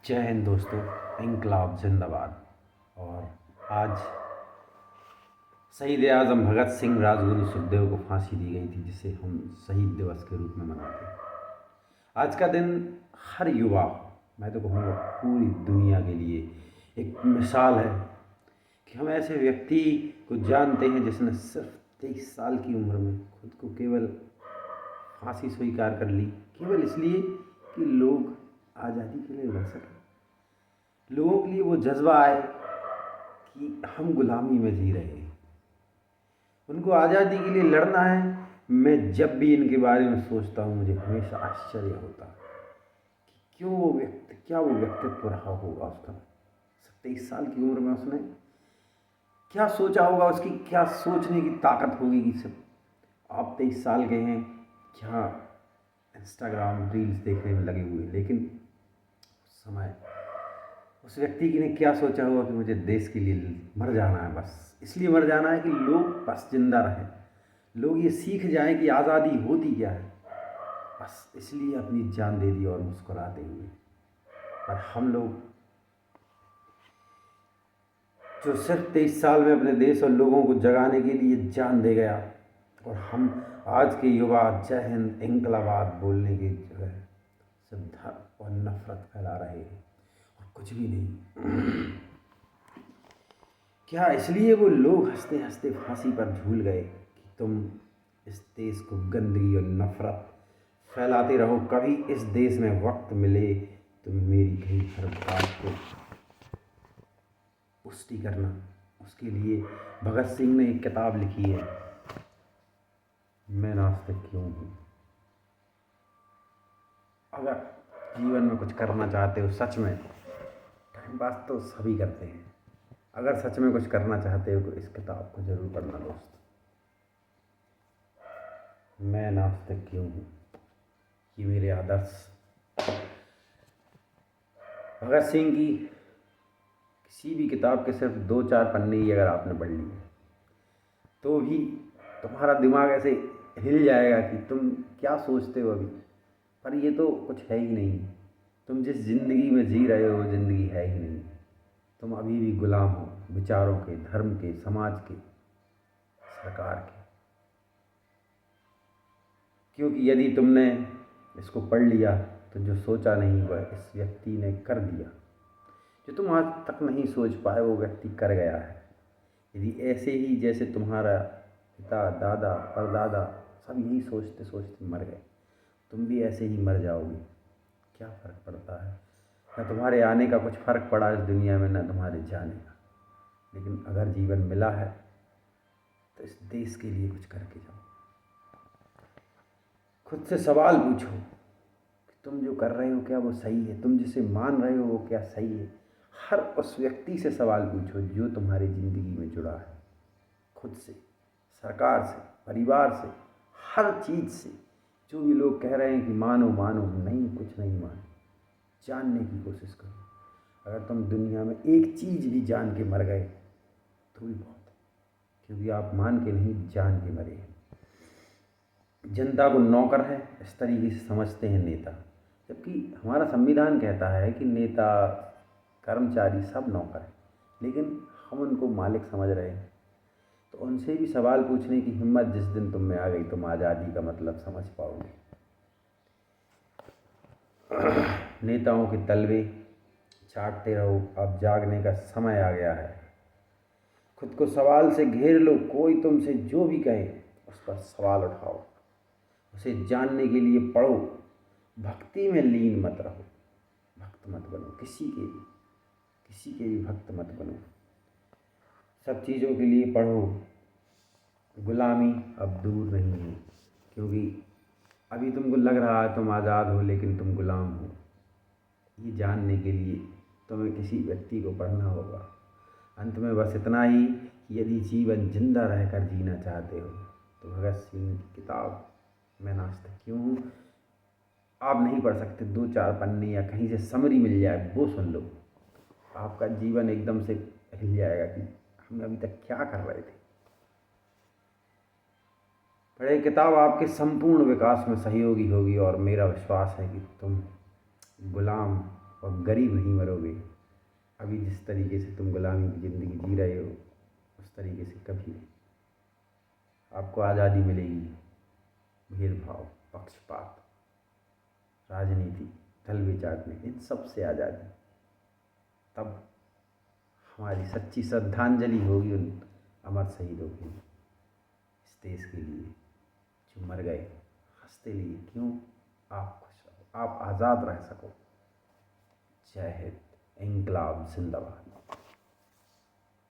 जय हिंद दोस्तों। इंकलाब जिंदाबाद। और आज शहीद आज़म भगत सिंह राजगुरु सुखदेव को फांसी दी गई थी, जिसे हम शहीद दिवस के रूप में मनाते हैं। आज का दिन हर युवा, मैं तो कहूँगा पूरी दुनिया के लिए एक मिसाल है कि हम ऐसे व्यक्ति को जानते हैं जिसने सिर्फ 23 साल की उम्र में खुद को केवल फांसी स्वीकार कर ली, केवल इसलिए कि लोग आज़ादी के लिए लड़ सकें। लोगों के लिए वो जज्बा आए कि हम गुलामी में जी रहे हैं, उनको आज़ादी के लिए लड़ना है। मैं जब भी इनके बारे में सोचता हूँ मुझे हमेशा आश्चर्य होता कि क्या वो व्यक्तित्व रहा होगा उसका। 27 साल की उम्र में उसने क्या सोचा होगा, उसकी क्या सोचने की ताकत होगी कि सिर्फ आप 23 साल के हैं, क्या इंस्टाग्राम रील्स देखने में लगे हुए। लेकिन उस समय उस व्यक्ति ने क्या सोचा होगा कि मुझे देश के लिए मर जाना है, बस इसलिए मर जाना है कि लोग बस जिंदा रहें, लोग ये सीख जाएं कि आज़ादी होती क्या है। बस इसलिए अपनी जान दे दी और मुस्कुराते हुए। पर हम लोग जो सिर्फ 23 साल में अपने देश और लोगों को जगाने के लिए जान दे गया, और हम आज के युवा जय हिंद इंकलाबाद बोलने की जगह सिर्फ धर्म और नफरत फैला रहे हैं और कुछ भी नहीं। क्या इसलिए वो लोग हंसते हंसते फांसी पर झूल गए कि तुम इस देश को गंदगी और नफरत फैलाते रहो, कभी इस देश में वक्त मिले तो मेरी कहीं हर बात को पुष्टि करना। उसके लिए भगत सिंह ने एक किताब लिखी है, मैं नास्तिक क्यों हूँ। अगर जीवन में कुछ करना चाहते हो सच में, टाइम पास तो सभी करते हैं, अगर सच में कुछ करना चाहते हो तो इस किताब को जरूर पढ़ना दोस्त। मैं नास्तिक क्यों हूँ, ये मेरे आदर्श भगत सिंह की किसी भी किताब के सिर्फ 2-4 पन्ने ही अगर आपने पढ़ लिए तो भी तुम्हारा दिमाग ऐसे हिल जाएगा कि तुम क्या सोचते हो अभी। पर ये तो कुछ है ही नहीं, तुम जिस ज़िंदगी में जी रहे हो ज़िंदगी है ही नहीं। तुम अभी भी गुलाम हो विचारों के, धर्म के, समाज के, सरकार के। क्योंकि यदि तुमने इसको पढ़ लिया तो जो सोचा नहीं वह इस व्यक्ति ने कर दिया, जो तुम आज तक नहीं सोच पाए वो व्यक्ति कर गया है। यदि ऐसे ही जैसे तुम्हारा पिता, दादा, परदादा सब यही सोचते सोचते मर गए, तुम भी ऐसे ही मर जाओगे। क्या फ़र्क पड़ता है, न तुम्हारे आने का कुछ फ़र्क पड़ा इस दुनिया में, न तुम्हारे जाने का। लेकिन अगर जीवन मिला है तो इस देश के लिए कुछ करके जाओ। खुद से सवाल पूछो कि तुम जो कर रहे हो क्या वो सही है, तुम जिसे मान रहे हो वो क्या सही है। हर उस व्यक्ति से सवाल पूछो जो तुम्हारी ज़िंदगी में जुड़ा है, खुद से, सरकार से, परिवार से, हर चीज़ से। जो भी लोग कह रहे हैं कि मानो मानो, नहीं, कुछ नहीं मानो, जानने की कोशिश करो। अगर तुम दुनिया में एक चीज़ भी जान के मर गए तो भी बहुत है, क्योंकि आप मान के नहीं जान के मरे हैं। जनता को नौकर है इस तरीके से समझते हैं नेता, जबकि हमारा संविधान कहता है कि नेता, कर्मचारी सब नौकर हैं, लेकिन हम उनको मालिक समझ रहे हैं। तो उनसे भी सवाल पूछने की हिम्मत जिस दिन तुम में आ गई, तुम आज़ादी का मतलब समझ पाओगे। नेताओं के तलवे चाटते रहो, अब जागने का समय आ गया है। खुद को सवाल से घेर लो, कोई तुमसे जो भी कहे उस पर सवाल उठाओ, उसे जानने के लिए पढ़ो। भक्ति में लीन मत रहो, भक्त मत बनो, किसी के भी भक्त मत बनो। सब चीज़ों के लिए पढ़ो। गुलामी अब दूर नहीं है, क्योंकि अभी तुमको लग रहा है तुम आज़ाद हो लेकिन तुम गुलाम हो। ये जानने के लिए तुम्हें किसी व्यक्ति को पढ़ना होगा। अंत में बस इतना ही कि यदि जीवन जिंदा रहकर जीना चाहते हो तो भगत सिंह की किताब मैं नास्तिक क्यों हूँ आप नहीं पढ़ सकते, 2-4 पन्ने या कहीं से समरी मिल जाए वो सुन लो, आपका जीवन एकदम से हिल जाएगा कि हम अभी तक क्या कर रहे थे। पढ़े किताब आपके संपूर्ण विकास में सहयोगी होगी, और मेरा विश्वास है कि तुम गुलाम और गरीब नहीं मरोगे। अभी जिस तरीके से तुम गुलामी की ज़िंदगी जी रहे हो उस तरीके से कभी नहीं। आपको आज़ादी मिलेगी। भेदभाव, पक्षपात, राजनीति, दल विचार में इन सब से आज़ादी। तब हमारी सच्ची श्रद्धांजलि होगी उन अमर शहीदों के लिए, इस देश के लिए जो मर गए हंसते लिए। क्यों? आप खुश रहो, आप आज़ाद रह सको। जय हिंद। इंकलाब जिंदाबाद।